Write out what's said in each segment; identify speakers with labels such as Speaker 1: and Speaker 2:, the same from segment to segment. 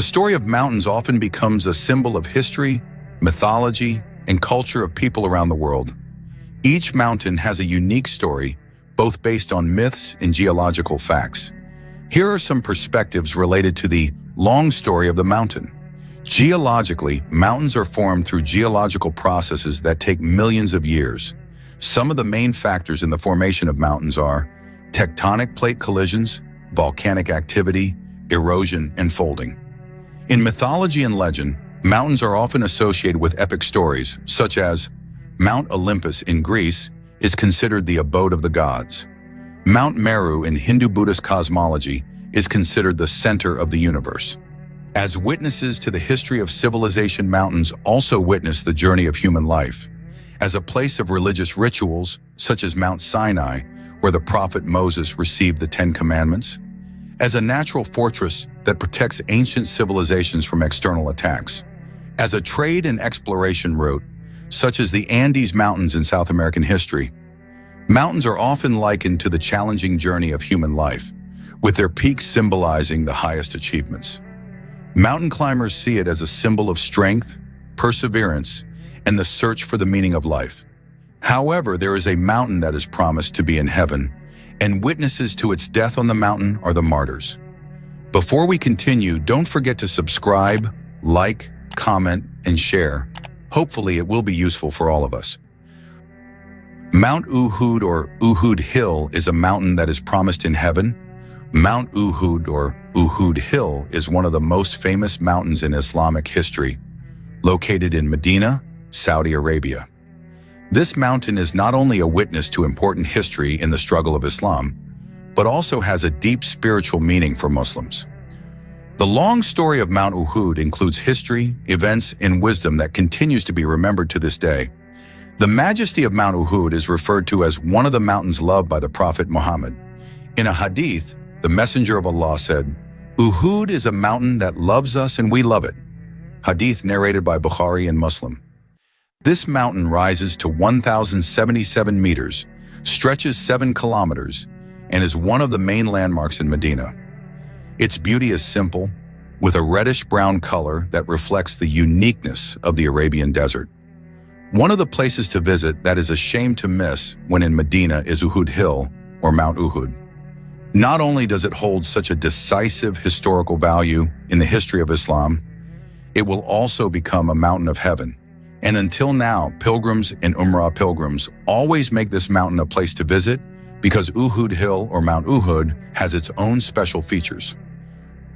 Speaker 1: The story of mountains often becomes a symbol of history, mythology, and culture of people around the world. Each mountain has a unique story, both based on myths and geological facts. Here are some perspectives related to the long story of the mountain. Geologically, mountains are formed through geological processes that take millions of years. Some of the main factors in the formation of mountains are tectonic plate collisions, volcanic activity, erosion, and folding. In mythology and legend, mountains are often associated with epic stories, such as Mount Olympus in Greece is considered the abode of the gods. Mount Meru in Hindu-Buddhist cosmology is considered the center of the universe. As witnesses to the history of civilization, mountains also witness the journey of human life. As a place of religious rituals, such as Mount Sinai, where the prophet Moses received the Ten Commandments. As a natural fortress that protects ancient civilizations from external attacks. As a trade and exploration route, such as the Andes Mountains in South American history. Mountains are often likened to the challenging journey of human life, with their peaks symbolizing the highest achievements. Mountain climbers see it as a symbol of strength, perseverance, and the search for the meaning of life. However, there is a mountain that is promised to be in heaven, and witnesses to its death on the mountain are the martyrs. Before we continue, don't forget to subscribe, like, comment, and share. Hopefully, it will be useful for all of us. Mount Uhud or Uhud Hill is a mountain that is promised in heaven. Mount Uhud or Uhud Hill is one of the most famous mountains in Islamic history, located in Medina, Saudi Arabia. This mountain is not only a witness to important history in the struggle of Islam, but also has a deep spiritual meaning for Muslims. The long story of Mount Uhud includes history, events, and wisdom that continues to be remembered to this day. The majesty of Mount Uhud is referred to as one of the mountains loved by the Prophet Muhammad. In a hadith, the Messenger of Allah said, "Uhud is a mountain that loves us and we love it." Hadith narrated by Bukhari and Muslim. This mountain rises to 1,077 meters, stretches 7 kilometers, and is one of the main landmarks in Medina. Its beauty is simple, with a reddish-brown color that reflects the uniqueness of the Arabian desert. One of the places to visit that is a shame to miss when in Medina is Uhud Hill, or Mount Uhud. Not only does it hold such a decisive historical value in the history of Islam, it will also become a mountain of heaven. And until now, pilgrims and Umrah pilgrims always make this mountain a place to visit because Uhud Hill or Mount Uhud has its own special features.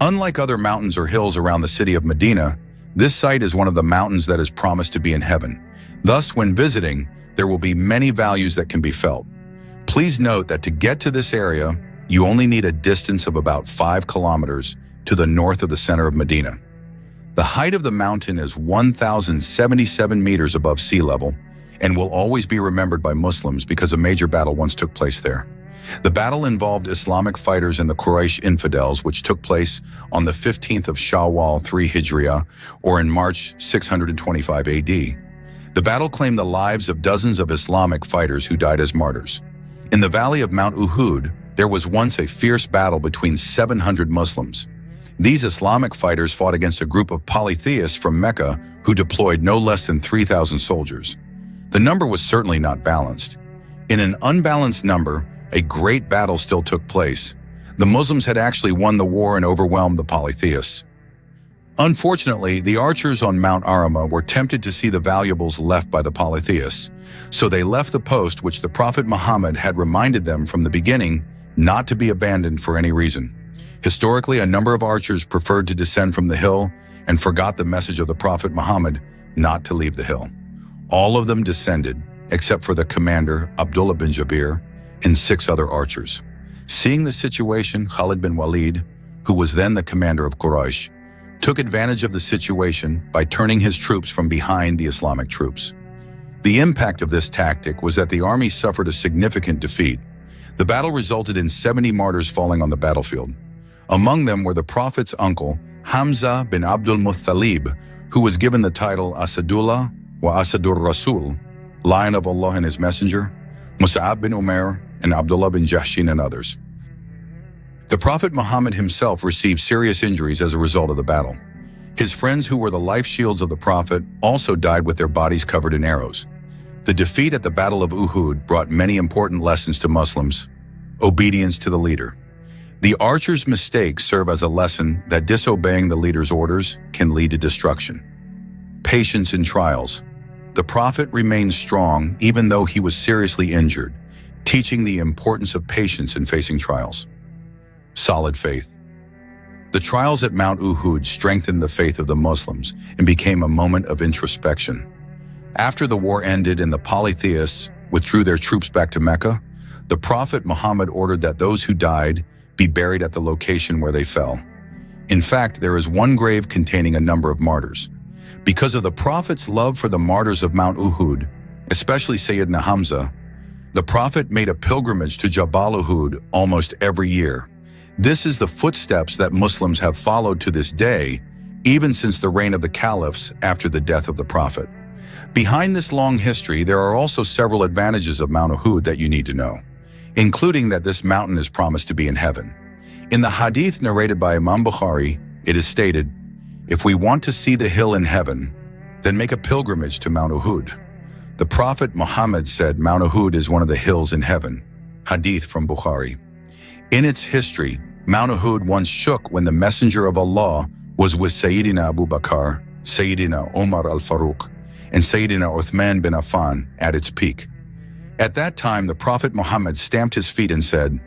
Speaker 1: Unlike other mountains or hills around the city of Medina, this site is one of the mountains that is promised to be in heaven. Thus, when visiting, there will be many values that can be felt. Please note that to get to this area, you only need a distance of about 5 kilometers to the north of the center of Medina. The height of the mountain is 1,077 meters above sea level and will always be remembered by Muslims because a major battle once took place there. The battle involved Islamic fighters and the Quraysh infidels, which took place on the 15th of Shawwal 3 Hijriah, or in March 625 AD. The battle claimed the lives of dozens of Islamic fighters who died as martyrs. In the valley of Mount Uhud, there was once a fierce battle between 700 Muslims. These Islamic fighters fought against a group of polytheists from Mecca who deployed no less than 3,000 soldiers. The number was certainly not balanced. In an unbalanced number, a great battle still took place. The Muslims had actually won the war and overwhelmed the polytheists. Unfortunately, the archers on Mount Arama were tempted to see the valuables left by the polytheists, so they left the post which the Prophet Muhammad had reminded them from the beginning not to be abandoned for any reason. Historically, a number of archers preferred to descend from the hill and forgot the message of the Prophet Muhammad not to leave the hill. All of them descended, except for the commander, Abdullah bin Jabir, and 6 other archers. Seeing the situation, Khalid bin Walid, who was then the commander of Quraysh, took advantage of the situation by turning his troops from behind the Islamic troops. The impact of this tactic was that the army suffered a significant defeat. The battle resulted in 70 martyrs falling on the battlefield. Among them were the Prophet's uncle, Hamza bin Abdul Muttalib, who was given the title Asadullah wa Asadur Rasul, Lion of Allah and His Messenger, Mus'ab bin Umair, and Abdullah bin Jahshin and others. The Prophet Muhammad himself received serious injuries as a result of the battle. His friends, who were the life shields of the Prophet, also died with their bodies covered in arrows. The defeat at the Battle of Uhud brought many important lessons to Muslims. Obedience to the leader. The archer's mistakes serve as a lesson that disobeying the leader's orders can lead to destruction. Patience in trials. The Prophet remained strong even though he was seriously injured, teaching the importance of patience in facing trials. Solid faith. The trials at Mount Uhud strengthened the faith of the Muslims and became a moment of introspection. After the war ended and the polytheists withdrew their troops back to Mecca, the Prophet Muhammad ordered that those who died be buried at the location where they fell. In fact, there is one grave containing a number of martyrs. Because of the Prophet's love for the martyrs of Mount Uhud, especially Sayyidina Hamza, the Prophet made a pilgrimage to Jabal Uhud almost every year. This is the footsteps that Muslims have followed to this day, even since the reign of the caliphs after the death of the Prophet. Behind this long history, there are also several advantages of Mount Uhud that you need to know, including that this mountain is promised to be in heaven. In the hadith narrated by Imam Bukhari, it is stated, "If we want to see the hill in heaven, then make a pilgrimage to Mount Uhud." The Prophet Muhammad said Mount Uhud is one of the hills in heaven. Hadith from Bukhari. In its history, Mount Uhud once shook when the Messenger of Allah was with Sayyidina Abu Bakr, Sayyidina Umar al-Faruq, and Sayyidina Uthman bin Affan at its peak. At that time, the Prophet Muhammad stamped his feet and said,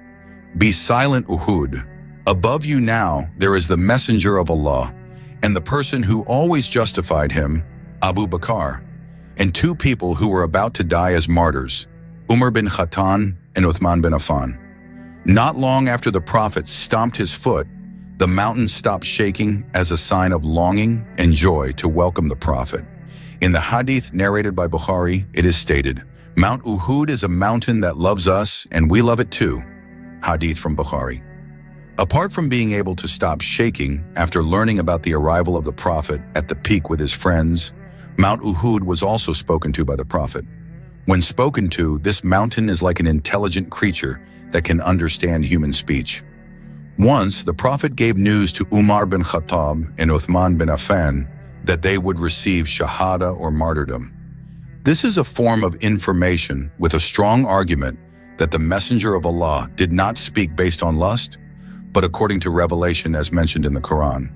Speaker 1: "Be silent, Uhud. Above you now there is the Messenger of Allah, and the person who always justified him, Abu Bakr, and two people who were about to die as martyrs, Umar bin Khattab and Uthman bin Affan." Not long after the Prophet stomped his foot, the mountain stopped shaking as a sign of longing and joy to welcome the Prophet. In the hadith narrated by Bukhari, it is stated, "Mount Uhud is a mountain that loves us, and we love it too." Hadith from Bukhari. Apart from being able to stop shaking after learning about the arrival of the Prophet at the peak with his friends, Mount Uhud was also spoken to by the Prophet. When spoken to, this mountain is like an intelligent creature that can understand human speech. Once, the Prophet gave news to Umar bin Khattab and Uthman bin Affan that they would receive shahada or martyrdom. This is a form of information with a strong argument that the Messenger of Allah did not speak based on lust, but according to revelation as mentioned in the Quran.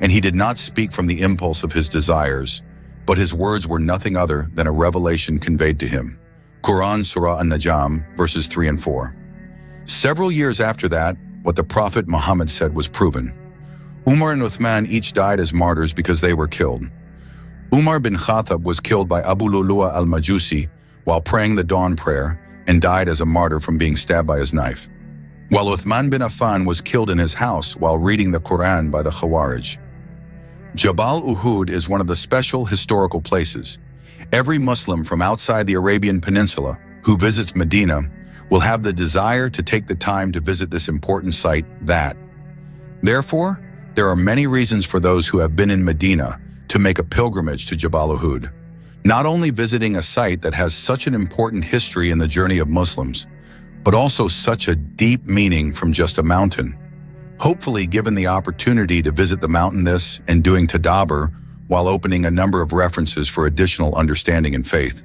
Speaker 1: And he did not speak from the impulse of his desires, but his words were nothing other than a revelation conveyed to him. Quran Surah An-Najm, verses 3 and 4. Several years after that, what the Prophet Muhammad said was proven. Umar and Uthman each died as martyrs because they were killed. Umar bin Khattab was killed by Abu Lu'lu'a al-Majusi while praying the dawn prayer and died as a martyr from being stabbed by his knife, while Uthman bin Affan was killed in his house while reading the Quran by the Khawarij. Jabal Uhud is one of the special historical places. Every Muslim from outside the Arabian Peninsula who visits Medina will have the desire to take the time to visit this important site. Therefore, there are many reasons for those who have been in Medina to make a pilgrimage to Jabal Uhud, not only visiting a site that has such an important history in the journey of Muslims, but also such a deep meaning from just a mountain. Hopefully, given the opportunity to visit the mountain and doing tadabbur while opening a number of references for additional understanding and faith.